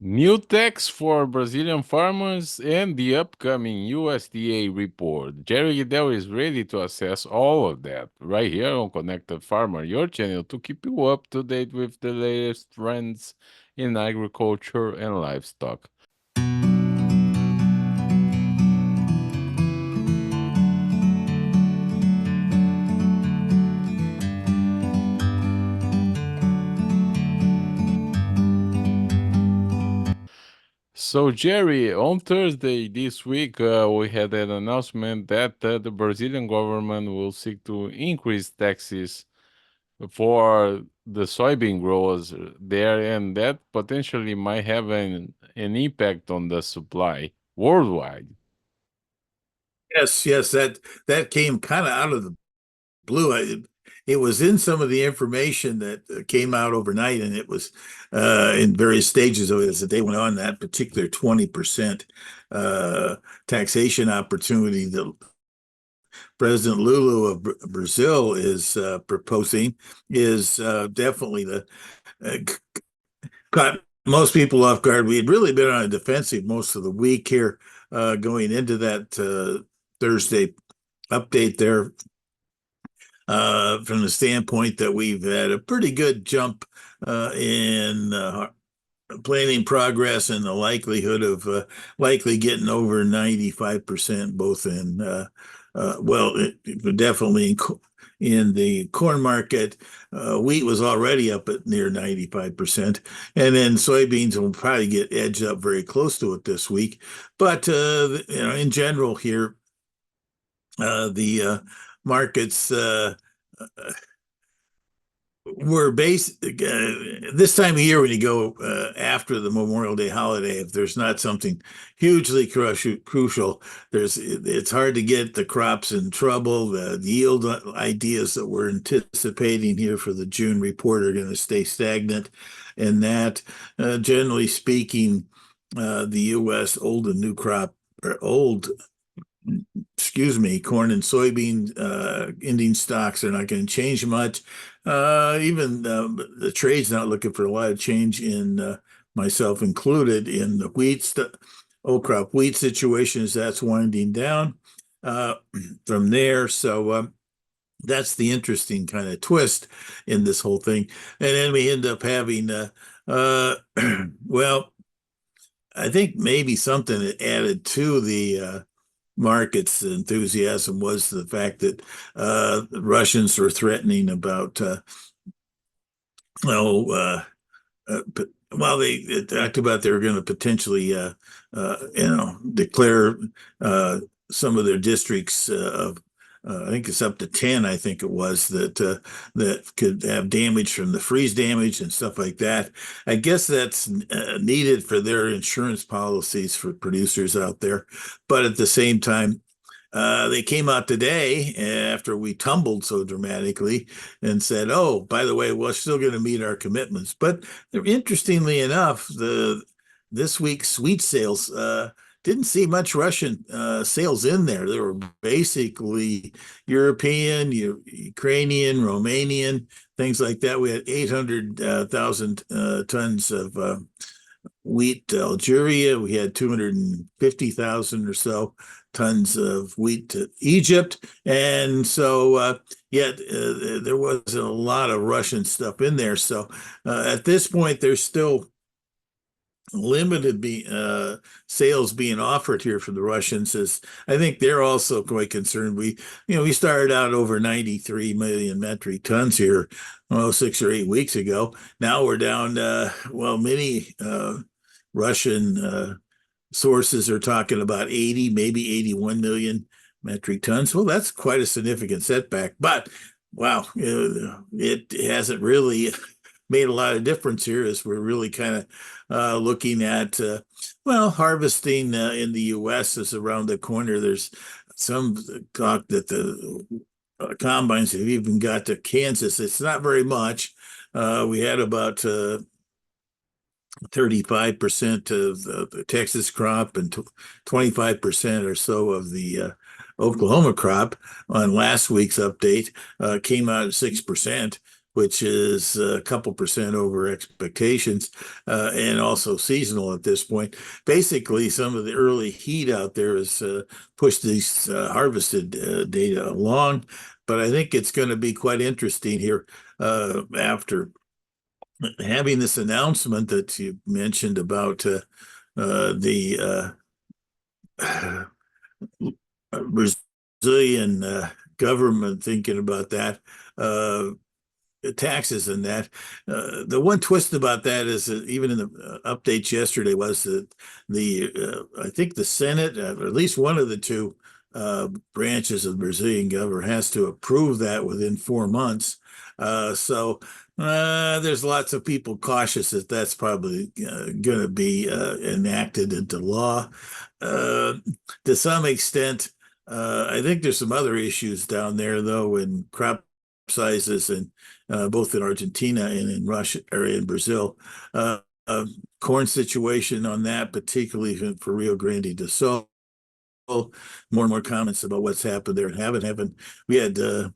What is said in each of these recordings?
New tax for Brazilian farmers and the upcoming USDA report. Jerry Gidel is ready to assess all of that right here on Connected Farmer, your channel to keep you up to date with the latest trends in agriculture and livestock. So, Jerry, on Thursday this week, we had an announcement that the Brazilian government will seek to increase taxes for the soybean growers there, and that potentially might have an impact on the supply worldwide. Yes, that came kind of out of the blue. It was in some of the information that came out overnight, and it was in various stages of it as the day went on. That particular 20% taxation opportunity that President Lulu of Brazil is proposing is definitely uh, caught most people off guard. We had really been on a defensive most of the week here, going into that Thursday update there, from the standpoint that we've had a pretty good jump in planning progress and the likelihood of likely getting over 95%, both in, definitely in the corn market. Wheat was already up at near 95%. And then soybeans will probably get edged up very close to it this week. But, in general here, the markets were based this time of year when you go after the Memorial Day holiday. If there's not something hugely crucial, it's hard to get the crops in trouble. The yield ideas that we're anticipating here for the June report are going to stay stagnant, and that, generally speaking, the U.S. old and new crop, or old, corn and soybean ending stocks are not going to change much. Even the trade's not looking for a lot of change in, myself included, in the old crop wheat situations. That's winding down uh, from there. So that's the interesting kind of twist in this whole thing. And then we end up having, uh, well, I think maybe something that added to the market's enthusiasm was the fact that the Russians were threatening about, well, well, they talked about they were going to potentially, declare some of their districts of, I think it's up to 10, I think it was, that could have damage from the freeze damage and stuff like that. I guess that's needed for their insurance policies for producers out there. But at the same time, they came out today after we tumbled so dramatically and said, "Oh, by the way, we're still going to meet our commitments." But interestingly enough, the this week's wheat sales didn't see much Russian sales in there. They were basically European, Ukrainian, Romanian, things like that. We had 800,000 tons of wheat to Algeria. We had 250,000 or so tons of wheat to Egypt. And so, yet there wasn't a lot of Russian stuff in there. So at this point, there's still limited sales being offered here for the Russians. As I think they're also quite concerned. We started out over 93 million metric tons here, 6 or 8 weeks ago. Now we're down, many Russian sources are talking about 80, maybe 81 million metric tons. Well, that's quite a significant setback. But wow, it hasn't really made a lot of difference here, as we're really kind of looking at, harvesting in the U.S. is around the corner. There's some talk that the combines have even got to Kansas. It's not very much. We had about 35% of the Texas crop and 25% or so of the Oklahoma crop on last week's update, came out at 6%. which is a couple percent over expectations, and also seasonal at this point. Basically, some of the early heat out there has pushed these harvested data along, but I think it's going to be quite interesting here after having this announcement that you mentioned about the Brazilian government thinking about that. Taxes and that. The one twist about that is that even in the updates yesterday was that I think the Senate, or at least one of the two branches of the Brazilian government, has to approve that within 4 months. There's lots of people cautious that that's probably going to be enacted into law. Uh, to some extent, I think there's some other issues down there, though, in crop sizes and both in Argentina and in Russia or in Brazil. Uh, uh, Corn situation on that, particularly for Rio Grande do Sul. More and more comments about what's happened there and haven't happened. We had a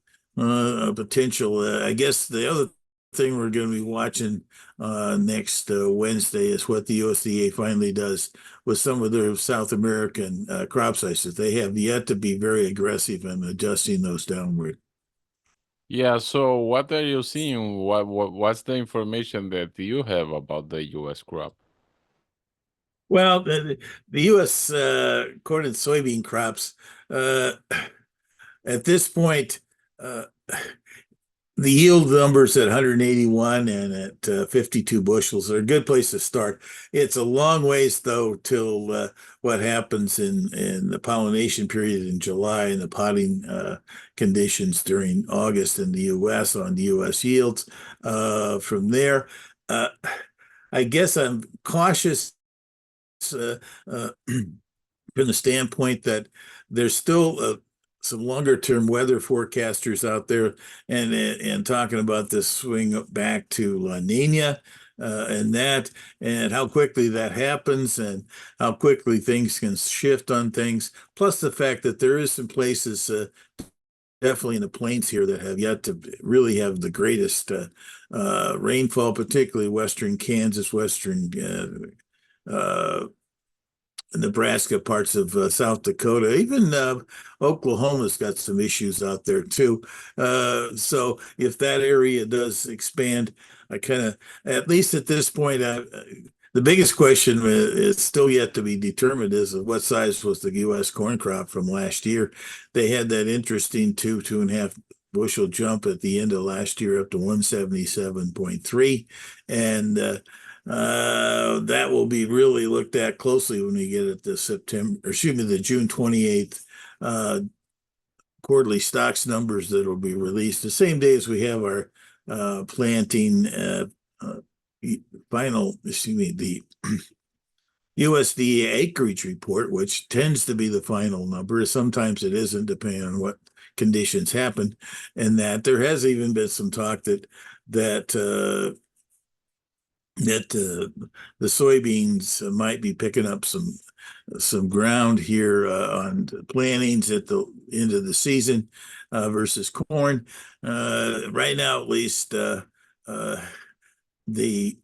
potential. I guess the other thing we're going to be watching next Wednesday is what the USDA finally does with some of their South American crop sizes. They have yet to be very aggressive in adjusting those downward. Yeah, so what are you seeing? What's the information that you have about the US crop? Well, the U.S. Corn and soybean crops uh, at this point, uh, the yield numbers at 181 and at 52 bushels are a good place to start. It's a long ways though till what happens in the pollination period in July and the potting conditions during August in the U.S. on the U.S. yields. From there, uh, I guess I'm cautious uh, uh, from the standpoint that there's still some longer term weather forecasters out there and talking about this swing back to La Nina and that and how quickly that happens and how quickly things can shift on things. Plus the fact that there is some places definitely in the plains here that have yet to really have the greatest rainfall, particularly western Kansas, western Nebraska, parts of South Dakota, even Oklahoma's got some issues out there too. So if that area does expand, I kind of, at least at this point, the biggest question is still yet to be determined is what size was the U.S. corn crop from last year. They had that interesting 2.5 bushel jump at the end of last year up to 177.3. And that will be really looked at closely when we get at the September, or excuse me, the June 28th quarterly stocks numbers that will be released the same day as we have our planting uh, final, excuse me, the USDA acreage report, which tends to be the final number. Sometimes it isn't, depending on what conditions happen. And that there has even been some talk that the soybeans might be picking up some ground here on plantings at the end of the season versus corn. Right now, at least, the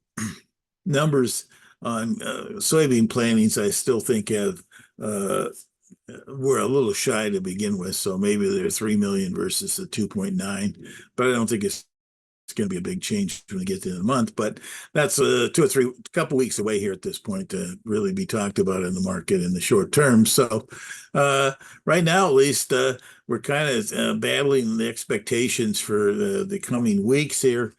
numbers on soybean plantings, I still think have we're a little shy to begin with. So maybe they're 3 million versus the 2.9, but I don't think it's going to be a big change when we get to the month, but that's 2 or 3 couple weeks away here at this point to really be talked about in the market in the short term. So uh, right now, at least, we're kind of battling the expectations for the coming weeks here,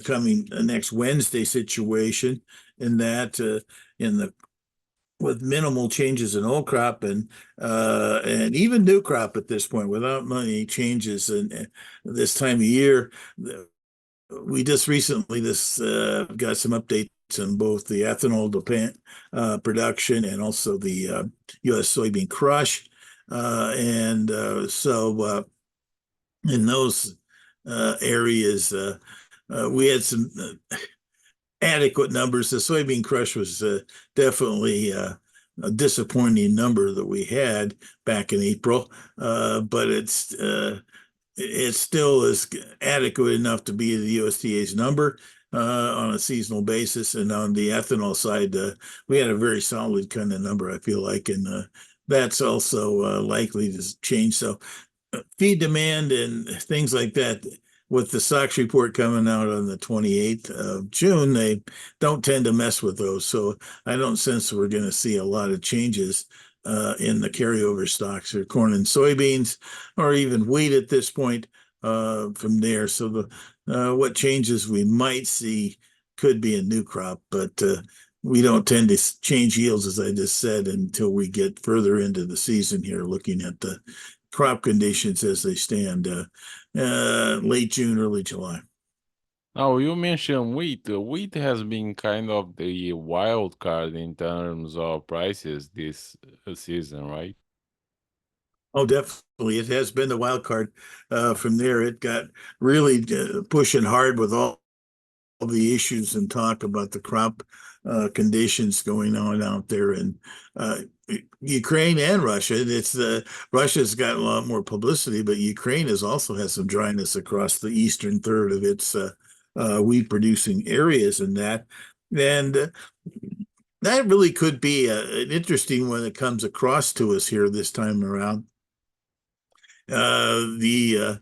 coming next Wednesday situation, in that in the with minimal changes in old crop and even new crop at this point, without many changes in this time of year. We just recently this got some updates on both the ethanol production and also the U.S. soybean crush. In those areas, we had some adequate numbers. The soybean crush was definitely a disappointing number that we had back in April, but it's it still is adequate enough to be the USDA's number on a seasonal basis. And on the ethanol side, we had a very solid kind of number, I feel like, and that's also likely to change. So feed demand and things like that. With the SOX report coming out on the 28th of June, they don't tend to mess with those. So I don't sense we're going to see a lot of changes in the carryover stocks or corn and soybeans or even wheat at this point from there. So what changes we might see could be a new crop, but we don't tend to change yields, as I just said, until we get further into the season here, looking at the crop conditions as they stand late June, early July. Now, you mentioned wheat. Wheat has been kind of the wild card in terms of prices this season, right? Oh, definitely. It has been the wild card. From there, it got really pushing hard with all the issues and talk about the crop conditions going on out there in Ukraine and Russia. It's Russia's got a lot more publicity, but Ukraine has also has some dryness across the eastern third of its wheat producing areas, and that really could be an interesting one that comes across to us here this time around. The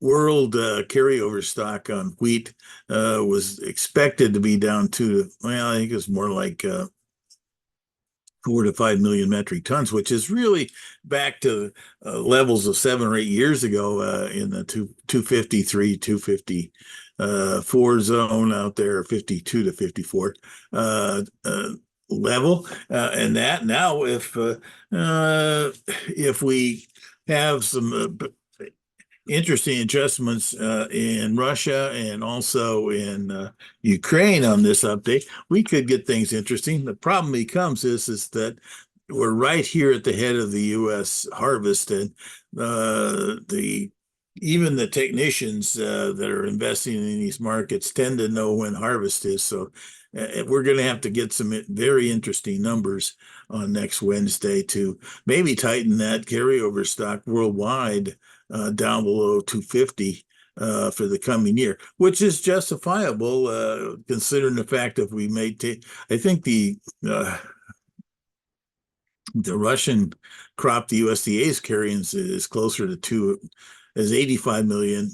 world carryover stock on wheat was expected to be down to, well, I think it's more like 4 to 5 million metric tons, which is really back to levels of 7 or 8 years ago in the 253, 254 zone out there, 52 to 54 level. And that now, if we have some interesting adjustments in Russia and also in Ukraine on this update, we could get things interesting. The problem becomes is that we're right here at the head of the U.S. harvest, and the even the technicians that are investing in these markets tend to know when harvest is. So we're going to have to get some very interesting numbers on next Wednesday to maybe tighten that carryover stock worldwide down below 250 for the coming year, which is justifiable considering the fact that we may take. I think the Russian crop the USDA is carrying is closer to two, is 85 million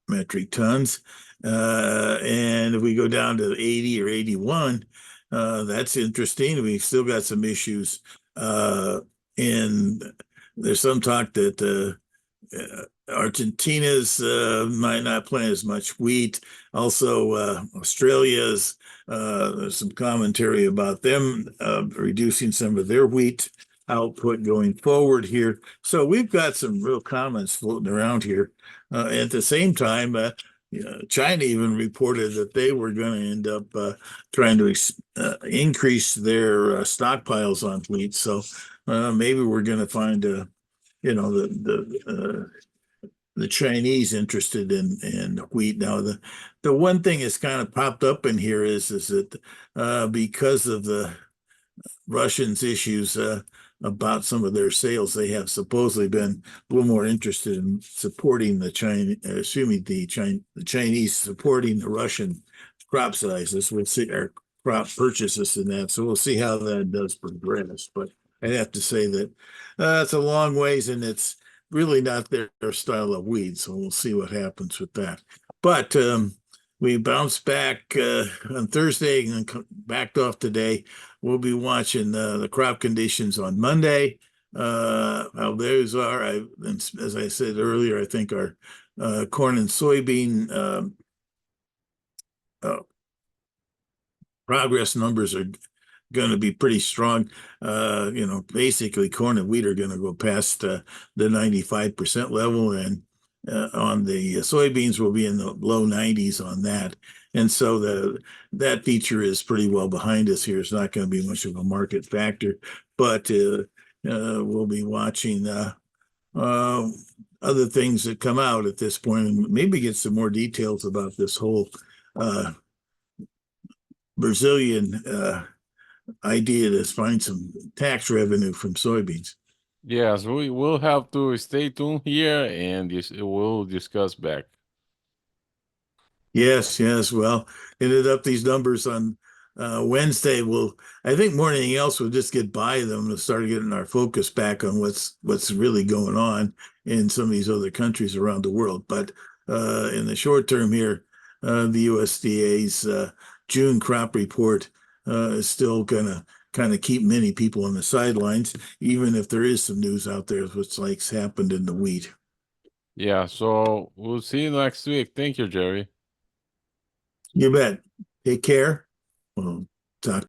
metric tons. And if we go down to 80 or 81, that's interesting. We've still got some issues. And there's some talk that Argentina's might not plant as much wheat. Also, Australia's there's some commentary about them reducing some of their wheat output going forward here. So we've got some real comments floating around here. At the same time, China even reported that they were going to end up trying to increase their stockpiles on wheat. So maybe we're going to find the Chinese interested in wheat. Now, the one thing that's kind of popped up in here is that because of the Russians' issues about some of their sales, they have supposedly been a little more interested in supporting the Chinese supporting the Russian crop sizes. We'll see our crop purchases in that, so we'll see how that does progress. But I'd have to say that it's a long ways, and it's really not their style of weed. So we'll see what happens with that. But we bounced back on Thursday and backed off today. We'll be watching the crop conditions on Monday. How those are, as I said earlier, I think our corn and soybean progress numbers are going to be pretty strong. Basically corn and wheat are going to go past the 95% level, and on the soybeans will be in the low 90s on that. And so that feature is pretty well behind us here. It's not going to be much of a market factor, but we'll be watching other things that come out at this point and maybe get some more details about this whole Brazilian idea to find some tax revenue from soybeans. Yes, we will have to stay tuned here and we'll discuss back. Yes, yes. Well, ended up these numbers on Wednesday. Will I think more than anything else, we'll just get by them and start getting our focus back on what's really going on in some of these other countries around the world. But in the short term here, the USDA's June crop report is still gonna kind of keep many people on the sidelines, even if there is some news out there, what's like happened in the wheat. Yeah, so we'll see you next week. Thank you, Jerry. You bet. Take care. Well, talk